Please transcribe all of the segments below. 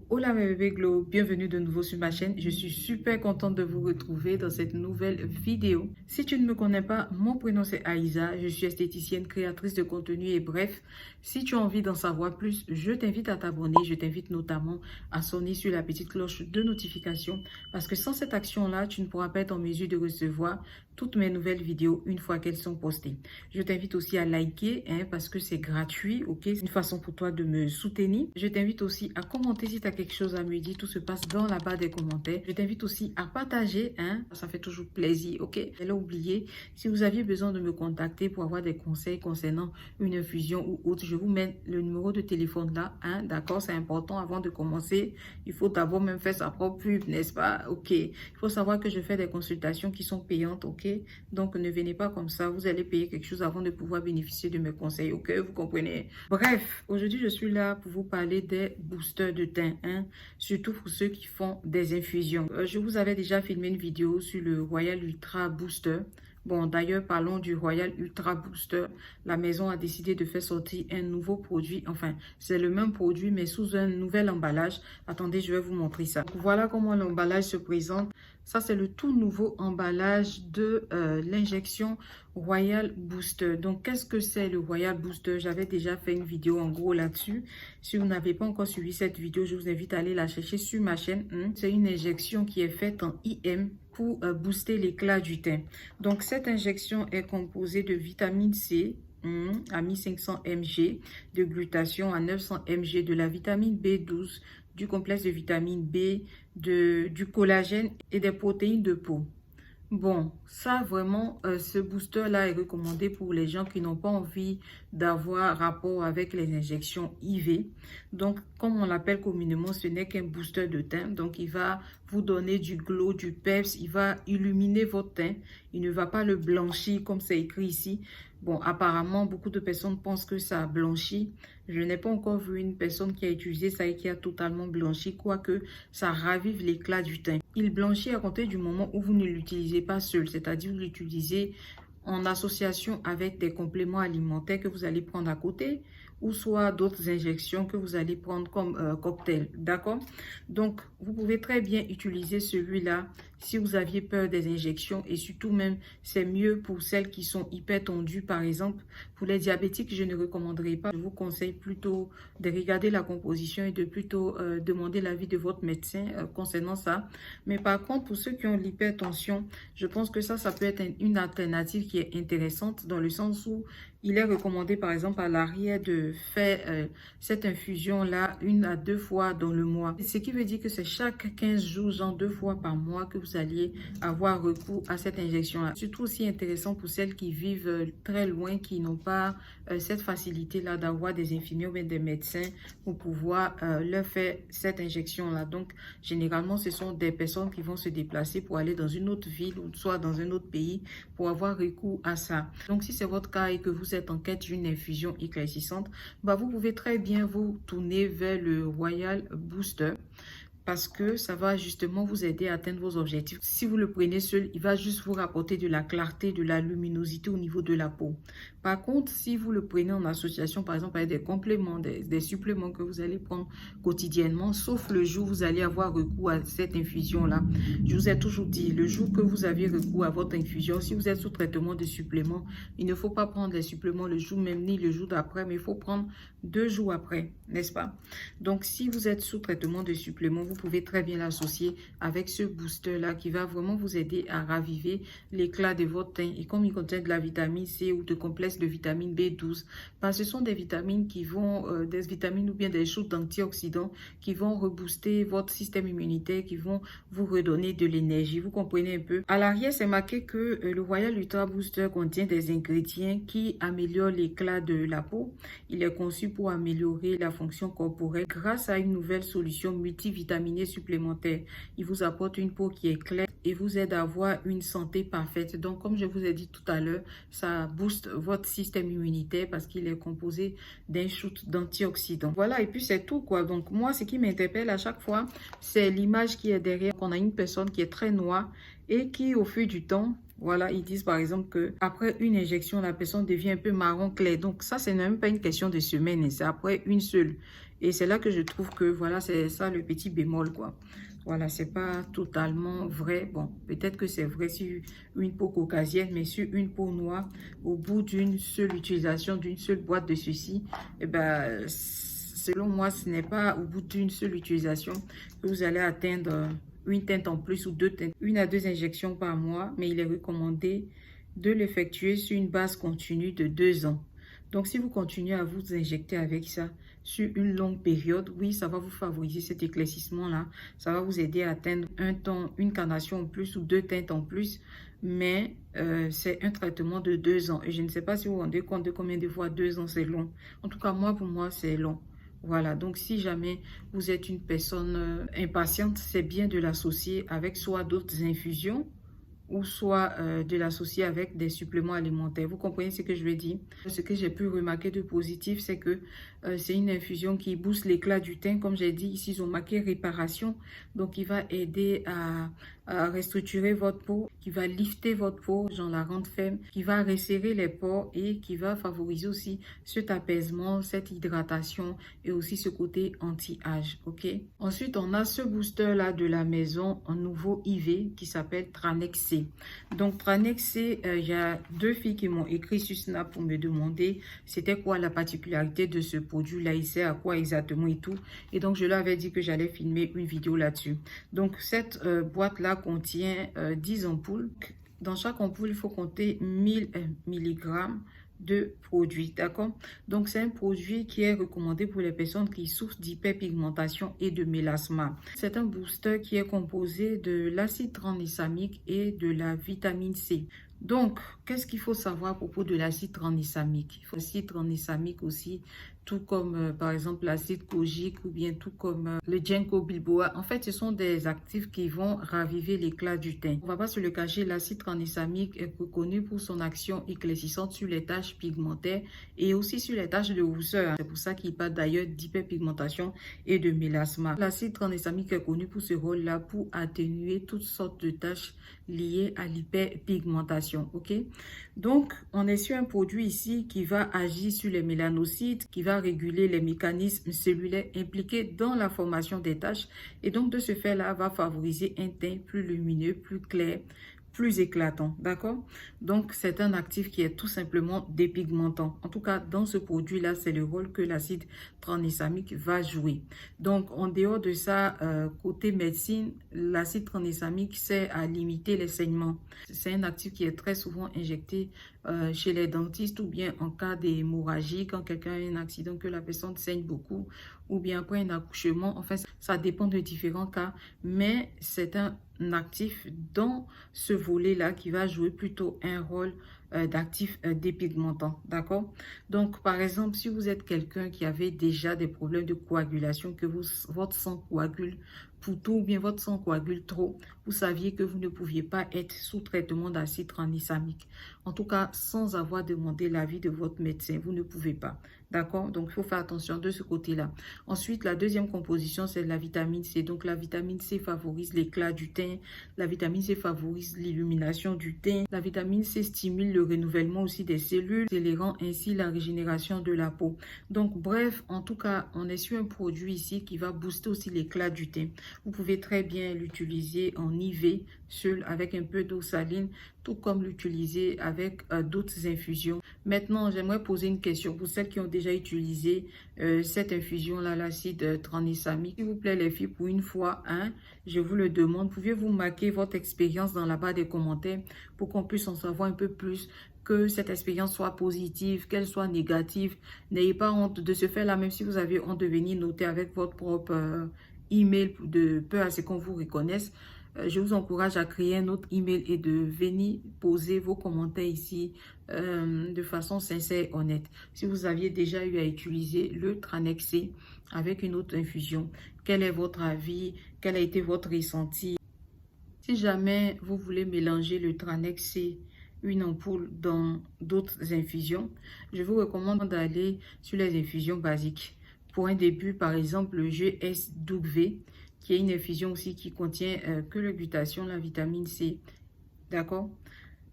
Hola mes bébés glow, bienvenue de nouveau sur ma chaîne. Je suis super contente de vous retrouver dans cette nouvelle vidéo. Si tu ne me connais pas, mon prénom c'est Aïza, je suis esthéticienne, créatrice de contenu et bref, si tu as envie d'en savoir plus, je t'invite à t'abonner. Je t'invite notamment à sonner sur la petite cloche de notification parce que sans cette action-là, tu ne pourras pas être en mesure de recevoir toutes mes nouvelles vidéos une fois qu'elles sont postées. Je t'invite aussi à liker parce que c'est gratuit, ok? C'est une façon pour toi de me soutenir. Je t'invite aussi à commenter si tu as quelque chose à me dire. Tout se passe dans la barre des commentaires. Je t'invite aussi à partager, ça fait toujours plaisir, ok? J'allais oublier, si vous aviez besoin de me contacter pour avoir des conseils concernant une infusion ou autre, je vous mets le numéro de téléphone là, d'accord? C'est important avant de commencer. Il faut d'abord même faire sa propre pub, n'est-ce pas? Ok. Il faut savoir que je fais des consultations qui sont payantes, ok? Donc, ne venez pas comme ça. Vous allez payer quelque chose avant de pouvoir bénéficier de mes conseils, ok? Vous comprenez? Bref, aujourd'hui, je suis là pour vous parler des boosters de teint, surtout pour ceux qui font des infusions. Je vous avais déjà filmé une vidéo sur le Royal Ultra Booster. Bon, d'ailleurs, parlons du Royal Ultra Booster. La maison a décidé de faire sortir un nouveau produit. Enfin, c'est le même produit, mais sous un nouvel emballage. Attendez, je vais vous montrer ça. Donc, voilà comment l'emballage se présente. Ça, c'est le tout nouveau emballage de l'injection Royal Booster. Donc, qu'est-ce que c'est le Royal Booster? J'avais déjà fait une vidéo en gros là-dessus. Si vous n'avez pas encore suivi cette vidéo, je vous invite à aller la chercher sur ma chaîne. C'est une injection qui est faite en IM pour booster l'éclat du teint. Donc, cette injection est composée de vitamine C, à 1500 mg, de glutathion à 900 mg, de la vitamine B12, du complexe de vitamine B, du collagène et des protéines de peau. Bon, ça vraiment, ce booster-là est recommandé pour les gens qui n'ont pas envie d'avoir rapport avec les injections IV. Donc, comme on l'appelle communément, ce n'est qu'un booster de teint. Donc, il va vous donner du glow, du peps, il va illuminer votre teint. Il ne va pas le blanchir comme c'est écrit ici. Bon, apparemment, beaucoup de personnes pensent que ça blanchit. Je n'ai pas encore vu une personne qui a utilisé ça et qui a totalement blanchi, quoique ça ravive l'éclat du teint. Il blanchit à compter du moment où vous ne l'utilisez pas seul, c'est-à-dire vous l'utilisez en association avec des compléments alimentaires que vous allez prendre à côté ou soit d'autres injections que vous allez prendre comme cocktail, d'accord? Donc, vous pouvez très bien utiliser celui-là si vous aviez peur des injections et surtout même, c'est mieux pour celles qui sont hyper tendues, par exemple. Pour les diabétiques, je ne recommanderais pas. Je vous conseille plutôt de regarder la composition et de plutôt demander l'avis de votre médecin concernant ça. Mais par contre, pour ceux qui ont l'hypertension, je pense que ça peut être une alternative qui est intéressante dans le sens où il est recommandé, par exemple, à l'arrière de faire cette infusion-là 1 à 2 fois dans le mois. Ce qui veut dire que c'est chaque 15 jours, genre 2 fois par mois, que vous alliez avoir recours à cette injection-là. Surtout aussi intéressant pour celles qui vivent très loin, qui n'ont pas cette facilité-là d'avoir des infirmiers ou bien des médecins pour pouvoir leur faire cette injection-là. Donc, généralement, ce sont des personnes qui vont se déplacer pour aller dans une autre ville ou soit dans un autre pays pour avoir recours à ça. Donc, si c'est votre cas et que vous êtes en quête d'une infusion éclaircissante, vous pouvez très bien vous tourner vers le Royal Booster parce que ça va justement vous aider à atteindre vos objectifs. Si vous le prenez seul, il va juste vous rapporter de la clarté, de la luminosité au niveau de la peau. Par contre, si vous le prenez en association, par exemple, avec des compléments, des suppléments que vous allez prendre quotidiennement, sauf le jour où vous allez avoir recours à cette infusion-là. Je vous ai toujours dit, le jour que vous avez recours à votre infusion, si vous êtes sous traitement de suppléments, il ne faut pas prendre les suppléments le jour même ni le jour d'après, mais il faut prendre 2 jours après, n'est-ce pas? Donc, si vous êtes sous traitement de suppléments, vous pouvez très bien l'associer avec ce booster-là qui va vraiment vous aider à raviver l'éclat de votre teint. Et comme il contient de la vitamine C ou de complexe de vitamine B12, ce sont des vitamines qui vont, des vitamines ou bien des shoots d'antioxydants qui vont rebooster votre système immunitaire, qui vont vous redonner de l'énergie. Vous comprenez un peu? À l'arrière, c'est marqué que le Royal Ultra Booster contient des ingrédients qui améliorent l'éclat de la peau. Il est conçu pour améliorer la fonction corporelle grâce à une nouvelle solution multivitaminée supplémentaire. Il vous apporte une peau qui est claire et vous aide à avoir une santé parfaite. Donc, comme je vous ai dit tout à l'heure, ça booste votre système immunitaire parce qu'il est composé d'un shoot d'antioxydants. Voilà, et puis c'est tout quoi. Donc, moi, ce qui m'interpelle à chaque fois, c'est l'image qui est derrière. On a une personne qui est très noire et qui, au fil du temps, voilà, ils disent par exemple que après une injection, la personne devient un peu marron clair. Donc ça, c'est même pas une question de semaine, c'est après une seule. Et c'est là que je trouve que, voilà, c'est ça le petit bémol, quoi. Voilà, c'est pas totalement vrai. Bon, peut-être que c'est vrai sur une peau caucasienne, mais sur une peau noire, au bout d'une seule utilisation, d'une seule boîte de ceci, eh ben, selon moi, ce n'est pas au bout d'une seule utilisation que vous allez atteindre une teinte en plus ou deux teintes, 1 à 2 injections par mois, mais il est recommandé de l'effectuer sur une base continue de 2 ans. Donc, si vous continuez à vous injecter avec ça sur une longue période, oui, ça va vous favoriser cet éclaircissement-là. Ça va vous aider à atteindre un ton, une carnation en plus ou 2 teintes en plus. Mais c'est un traitement de 2 ans. Et je ne sais pas si vous vous rendez compte de combien de fois 2 ans, c'est long. En tout cas, pour moi, c'est long. Voilà, donc si jamais vous êtes une personne impatiente, c'est bien de l'associer avec soit d'autres infusions ou soit de l'associer avec des suppléments alimentaires. Vous comprenez ce que je veux dire? Ce que j'ai pu remarquer de positif, c'est que c'est une infusion qui booste l'éclat du teint. Comme j'ai dit, ici, ils ont marqué réparation. Donc, il va aider à restructurer votre peau, qui va lifter votre peau, genre la rendre ferme, qui va resserrer les pores et qui va favoriser aussi cet apaisement, cette hydratation et aussi ce côté anti-âge, ok? Ensuite, on a ce booster-là de la maison, un nouveau IV qui s'appelle Tranex C. Donc, Tranex C, il y a 2 filles qui m'ont écrit sur Snap pour me demander c'était quoi la particularité de ce produit-là, il sert à quoi exactement et tout. Et donc, je leur avais dit que j'allais filmer une vidéo là-dessus. Donc, cette boîte-là contient 10 ampoules. Dans chaque ampoule, il faut compter 1000 mg de produit, d'accord? Donc, c'est un produit qui est recommandé pour les personnes qui souffrent d'hyperpigmentation et de mélasma. C'est un booster qui est composé de l'acide tranexamique et de la vitamine C. Donc, qu'est-ce qu'il faut savoir à propos de l'acide tranexamique? Il faut l'acide tranexamique aussi, tout comme par exemple l'acide kojique ou bien tout comme le ginkgo biloba. En fait, ce sont des actifs qui vont raviver l'éclat du teint. On ne va pas se le cacher, l'acide tranexamique est reconnu pour son action éclaircissante sur les taches pigmentaires et aussi sur les taches de rousseur. C'est pour ça qu'il parle d'ailleurs d'hyperpigmentation et de mélasma. L'acide tranexamique est connu pour ce rôle-là, pour atténuer toutes sortes de taches liées à l'hyperpigmentation. Ok? Donc, on est sur un produit ici qui va agir sur les mélanocytes, qui va réguler les mécanismes cellulaires impliqués dans la formation des taches et donc de ce fait-là va favoriser un teint plus lumineux, plus clair, plus éclatant, d'accord? Donc, c'est un actif qui est tout simplement dépigmentant. En tout cas, dans ce produit-là, c'est le rôle que l'acide tranexamique va jouer. Donc, en dehors de ça, côté médecine, l'acide tranexamique sert à limiter les saignements. C'est un actif qui est très souvent injecté chez les dentistes ou bien en cas d'hémorragie, quand quelqu'un a un accident, que la personne saigne beaucoup, ou bien après un accouchement. Enfin, ça dépend de différents cas, mais c'est un actif dans ce volet-là qui va jouer plutôt un rôle d'actif dépigmentant, d'accord? Donc, par exemple, si vous êtes quelqu'un qui avait déjà des problèmes de coagulation, que votre sang coagule pour tout ou bien votre sang coagule trop, vous saviez que vous ne pouviez pas être sous traitement d'acide tranexamique. En tout cas, sans avoir demandé l'avis de votre médecin, vous ne pouvez pas. D'accord? Donc, il faut faire attention de ce côté-là. Ensuite, la deuxième composition, c'est la vitamine C. Donc, la vitamine C favorise l'éclat du teint. La vitamine C favorise l'illumination du teint. La vitamine C stimule le renouvellement aussi des cellules, accélérant ainsi la régénération de la peau. Donc, bref, en tout cas, on est sur un produit ici qui va booster aussi l'éclat du teint. Vous pouvez très bien l'utiliser en IV, seul, avec un peu d'eau saline, tout comme l'utiliser avec d'autres infusions. Maintenant, j'aimerais poser une question pour celles qui ont déjà utilisé cette infusion-là, l'acide tranexamique. S'il vous plaît, les filles, pour une fois, je vous le demande, pouvez-vous marquer votre expérience dans la barre des commentaires pour qu'on puisse en savoir un peu plus, que cette expérience soit positive, qu'elle soit négative. N'ayez pas honte de se faire là, même si vous avez honte de venir noter avec votre propre email de peur à ce qu'on vous reconnaisse. Je vous encourage à créer un autre email et de venir poser vos commentaires ici de façon sincère et honnête. Si vous aviez déjà eu à utiliser le Tranex C avec une autre infusion, quel est votre avis? Quel a été votre ressenti? Si jamais vous voulez mélanger le Tranex C, une ampoule dans d'autres infusions, je vous recommande d'aller sur les infusions basiques. Pour un début, par exemple, le GSW, qui est une infusion aussi qui contient que le glutathion, la vitamine C. D'accord?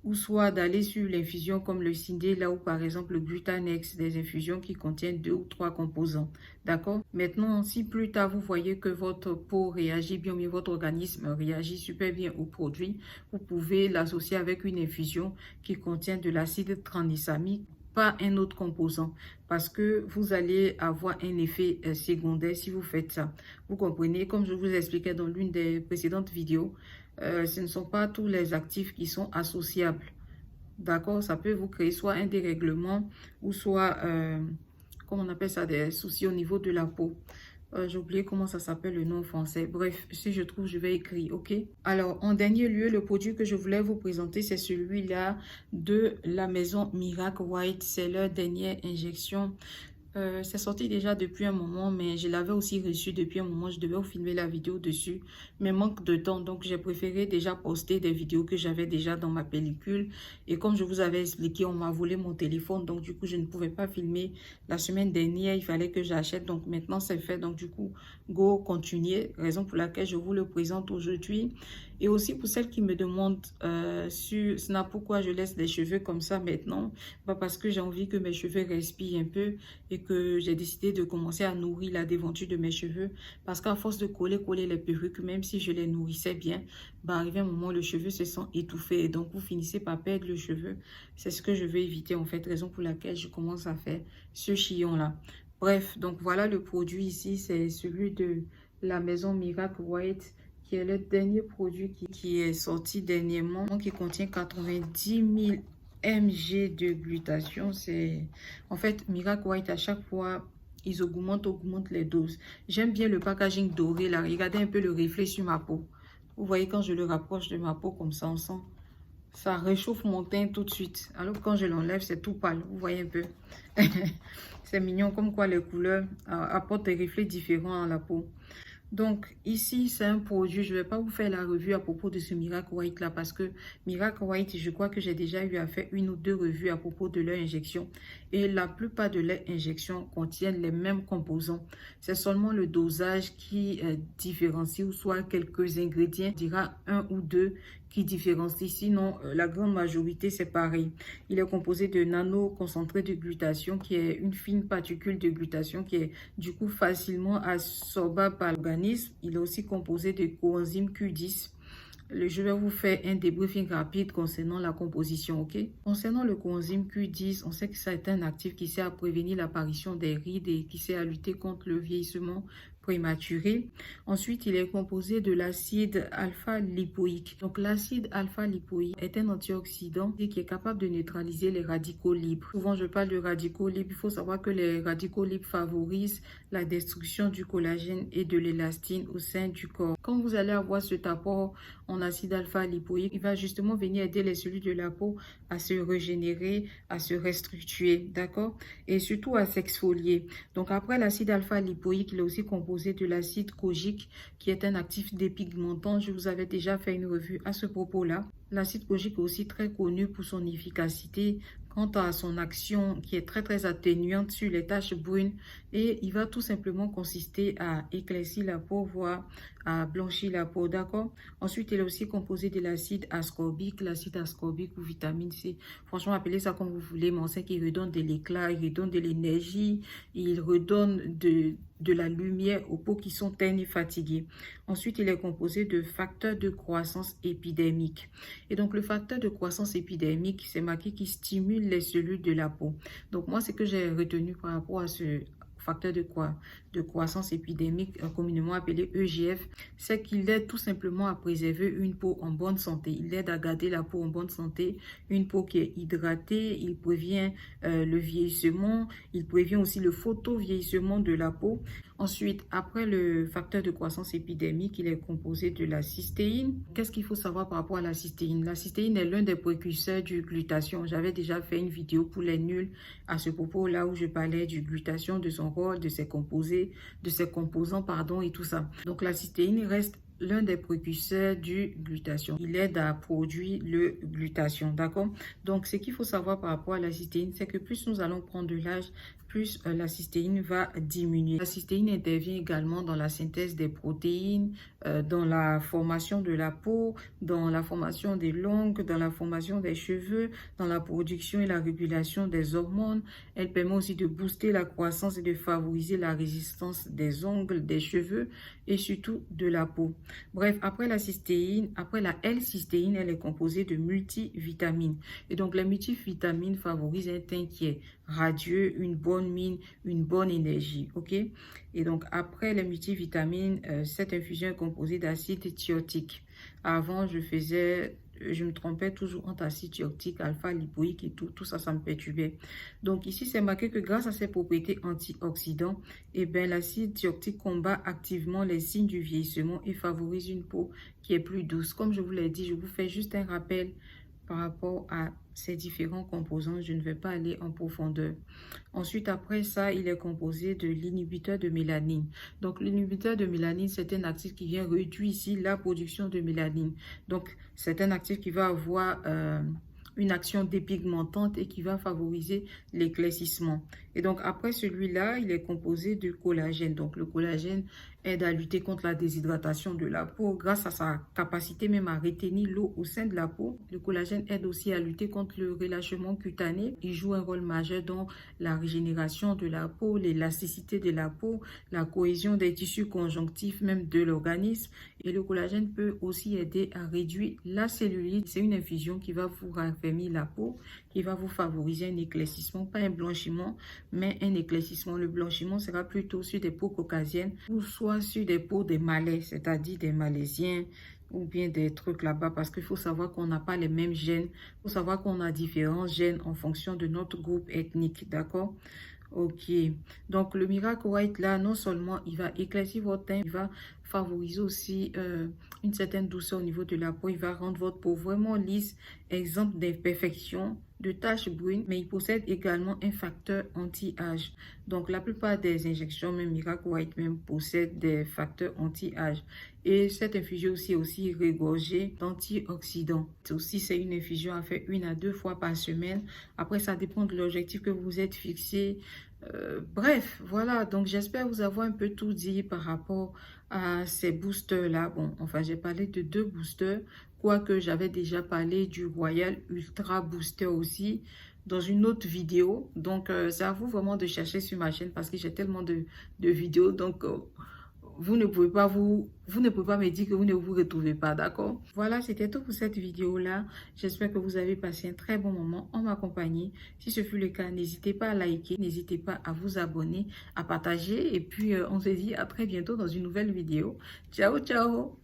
ou soit d'aller sur l'infusion comme le Sindé, là où par exemple le Glutanex, des infusions qui contiennent 2 ou 3 composants. D'accord? Maintenant, si plus tard vous voyez que votre peau réagit bien, mais votre organisme réagit super bien au produit, vous pouvez l'associer avec une infusion qui contient de l'acide tranexamique, pas un autre composant, parce que vous allez avoir un effet secondaire si vous faites ça. Vous comprenez, comme je vous expliquais dans l'une des précédentes vidéos, ce ne sont pas tous les actifs qui sont associables. D'accord, ça peut vous créer soit un dérèglement ou soit, comment on appelle ça, des soucis au niveau de la peau. J'ai oublié comment ça s'appelle le nom en français. Bref, si je trouve, je vais écrire, ok? Alors, en dernier lieu, le produit que je voulais vous présenter, c'est celui-là de la maison Miracle White. C'est leur dernière injection. C'est sorti déjà depuis un moment, mais je l'avais aussi reçu depuis un moment. Je devais vous filmer la vidéo dessus, mais manque de temps. Donc, j'ai préféré déjà poster des vidéos que j'avais déjà dans ma pellicule. Et comme je vous avais expliqué, on m'a volé mon téléphone. Donc, du coup, je ne pouvais pas filmer. La semaine dernière, il fallait que j'achète. Donc, maintenant, c'est fait. Donc, du coup, go, continuer. Raison pour laquelle je vous le présente aujourd'hui. Et aussi pour celles qui me demandent sur Snap pourquoi je laisse les cheveux comme ça maintenant. Bah parce que j'ai envie que mes cheveux respirent un peu et que j'ai décidé de commencer à nourrir la déventure de mes cheveux. Parce qu'à force de coller les perruques, même si je les nourrissais bien, bah arrivé un moment, le cheveu se sent étouffé. Et donc, vous finissez par perdre le cheveu. C'est ce que je veux éviter en fait. Raison pour laquelle je commence à faire ce chignon-là. Bref, donc voilà le produit ici. C'est celui de la maison Miracle White, qui est le dernier produit qui est sorti dernièrement, qui contient 90 000 mg de glutation. C'est en fait Miracle White, à chaque fois ils augmentent les doses. J'aime bien le packaging doré là. Regardez un peu le reflet sur ma peau. Vous voyez quand je le rapproche de ma peau comme ça, on sent ça réchauffe mon teint tout de suite. Alors quand je l'enlève, c'est tout pâle. Vous voyez un peu. C'est mignon, comme quoi les couleurs apportent des reflets différents à la peau. Donc, ici, c'est un produit. Je ne vais pas vous faire la revue à propos de ce Miracle White là parce que Miracle White, je crois que j'ai déjà eu à faire 1 ou 2 revues à propos de leur injection. Et la plupart de leurs injections contiennent les mêmes composants. C'est seulement le dosage qui différencie ou soit quelques ingrédients, on dira 1 ou 2 qui différencient. Sinon, la grande majorité, c'est pareil. Il est composé de nano-concentré de glutation, qui est une fine particule de glutation qui est du coup facilement absorbable par l'organisme. Il est aussi composé de coenzyme Q10. Je vais vous faire un débriefing rapide concernant la composition, ok? Concernant le coenzyme Q10, on sait que c'est un actif qui sert à prévenir l'apparition des rides et qui sert à lutter contre le vieillissement prématuré. Ensuite, il est composé de l'acide alpha-lipoïque. Donc, l'acide alpha-lipoïque est un antioxydant qui est capable de neutraliser les radicaux libres. Souvent, je parle de radicaux libres. Il faut savoir que les radicaux libres favorisent la destruction du collagène et de l'élastine au sein du corps. Quand vous allez avoir cet apport en acide alpha-lipoïque, il va justement venir aider les cellules de la peau à se régénérer, à se restructurer, d'accord? Et surtout à s'exfolier. Donc, après l'acide alpha-lipoïque, il est aussi composé de l'acide kojique qui est un actif dépigmentant. Je vous avais déjà fait une revue à ce propos-là. L'acide kojique est aussi très connu pour son efficacité quant à son action qui est très atténuante sur les taches brunes et il va tout simplement consister à éclaircir la peau, voire à blanchir la peau, d'accord? Ensuite, il est aussi composé de l'acide ascorbique ou vitamine C. Franchement, appelez ça comme vous voulez, mais on sait qu'il redonne de l'éclat, il redonne de l'énergie, il redonne de la lumière aux peaux qui sont ternes et fatiguées. Ensuite, il est composé de facteurs de croissance épidermique. Et donc, le facteur de croissance épidermique, c'est marqué qui stimule les cellules de la peau. Donc, moi, ce que j'ai retenu par rapport à ce facteur de croissance épidermique, communément appelé EGF, c'est qu'il aide tout simplement à préserver une peau en bonne santé. Il aide à garder la peau en bonne santé, une peau qui est hydratée, il prévient le vieillissement, il prévient aussi le photovieillissement de la peau. Ensuite, après le facteur de croissance épidermique, il est composé de la cystéine. Qu'est-ce qu'il faut savoir par rapport à la cystéine? La cystéine est l'un des précurseurs du glutathion. J'avais déjà fait une vidéo pour les nuls à ce propos, là où je parlais du glutathion, de son rôle, de ses composés, de ses composants, pardon, et tout ça. Donc, la cystéine reste l'un des précurseurs du glutathion. Il aide à produire le glutathion, d'accord? Donc, ce qu'il faut savoir par rapport à la cystéine, c'est que plus nous allons prendre de l'âge, plus la cystéine va diminuer. La cystéine intervient également dans la synthèse des protéines, dans la formation de la peau, dans la formation des l'ongle, dans la formation des cheveux, dans la production et la régulation des hormones. Elle permet aussi de booster la croissance et de favoriser la résistance des ongles, des cheveux et surtout de la peau. Bref, après la cystéine, après la L-cystéine, elle est composée de multivitamines. Et donc, les multivitamines favorisent un teint qui est radieux, une bonne mine, une bonne énergie, ok? Et donc, après les multivitamines, cette infusion est composée d'acide thiotique. Avant, je me trompais toujours entre acide thiotique, alpha-lipoïque et tout ça, ça me perturbait. Donc ici, c'est marqué que grâce à ses propriétés antioxydantes, eh bien, l'acide thiotique combat activement les signes du vieillissement et favorise une peau qui est plus douce. Comme je vous l'ai dit, je vous fais juste un rappel par rapport à ces différents composants. Je ne vais pas aller en profondeur. Ensuite, après ça, il est composé de l'inhibiteur de mélanine. Donc, l'inhibiteur de mélanine, c'est un actif qui vient réduire ici la production de mélanine. Donc, c'est un actif qui va avoir une action dépigmentante et qui va favoriser l'éclaircissement. Et donc, après celui-là, il est composé de collagène. Donc, le collagène aide à lutter contre la déshydratation de la peau grâce à sa capacité même à retenir l'eau au sein de la peau. Le collagène aide aussi à lutter contre le relâchement cutané. Il joue un rôle majeur dans la régénération de la peau, l'élasticité de la peau, la cohésion des tissus conjonctifs même de l'organisme. Et le collagène peut aussi aider à réduire la cellulite. C'est une infusion qui va vous raffermir la peau, qui va vous favoriser un éclaircissement, pas un blanchiment, mais un éclaircissement. Le blanchiment sera plutôt sur des peaux caucasiennes ou soit sur des peaux des Malais, c'est-à-dire des Malaisiens ou bien des trucs là-bas, parce qu'il faut savoir qu'on n'a pas les mêmes gènes. Il faut savoir qu'on a différents gènes en fonction de notre groupe ethnique, d'accord? Ok, donc le Miracle White là, non seulement il va éclaircir votre teint, il va favoriser aussi une certaine douceur au niveau de la peau, il va rendre votre peau vraiment lisse, exemple d'imperfection, de taches brunes, mais il possède également un facteur anti-âge. Donc la plupart des injections, même Miracle White même, possèdent des facteurs anti-âge. Et cette infusion aussi est aussi regorgée d'antioxydants. Aussi, c'est une infusion à faire 1 à 2 fois par semaine. Après, ça dépend de l'objectif que vous êtes fixé. Bref, voilà. Donc, j'espère vous avoir un peu tout dit par rapport à ces boosters-là. Bon, enfin, j'ai parlé de 2 boosters, quoique j'avais déjà parlé du Royal Ultra Booster aussi dans une autre vidéo. Donc, c'est à vous vraiment de chercher sur ma chaîne parce que j'ai tellement de vidéos. Donc, vous ne pouvez pas me dire que vous ne vous retrouvez pas, d'accord? Voilà, c'était tout pour cette vidéo-là. J'espère que vous avez passé un très bon moment en ma compagnie. Si ce fut le cas, n'hésitez pas à liker, n'hésitez pas à vous abonner, à partager. Et puis, on se dit à très bientôt dans une nouvelle vidéo. Ciao, ciao!